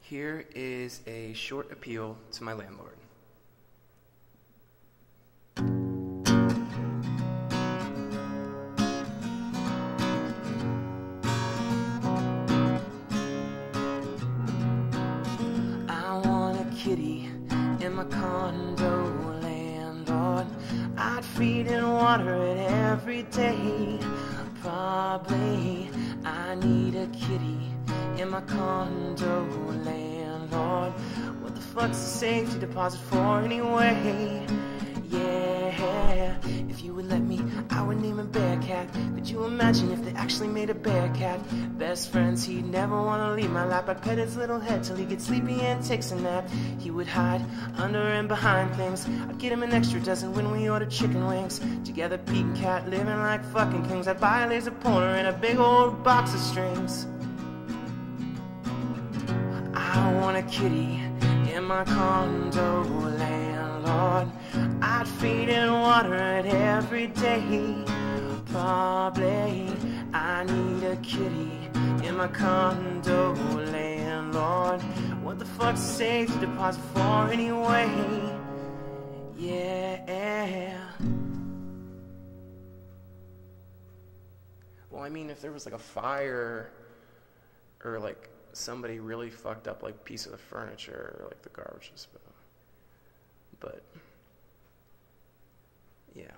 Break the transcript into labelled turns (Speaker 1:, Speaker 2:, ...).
Speaker 1: Here is a short appeal to my landlord. I want a kitty in my condo, landlord. I'd feed and water it every day. Probably I need a kitty in my condo, landlord. What the fuck's the safety deposit for anyway? Yeah, if you would let me, I would name a Bearcat. Could you imagine if they actually made a Bearcat? Best friends, he'd never want to leave my lap. I'd pet his little head till he gets sleepy and takes a nap. He would hide under and behind things. I'd get him an extra dozen when we ordered chicken wings. Together, Pete and Cat living like fucking kings. I'd buy a laser pointer and a big old box of strings. I want a kitty in my condo, landlord. I'd feed and water it every day. Probably I need a kitty in my condo, landlord. What the fuck's the safety deposit for anyway? Yeah. Well, I mean, if there was like a fire or like somebody really fucked up like piece of the furniture or like the garbage disposal. But yeah.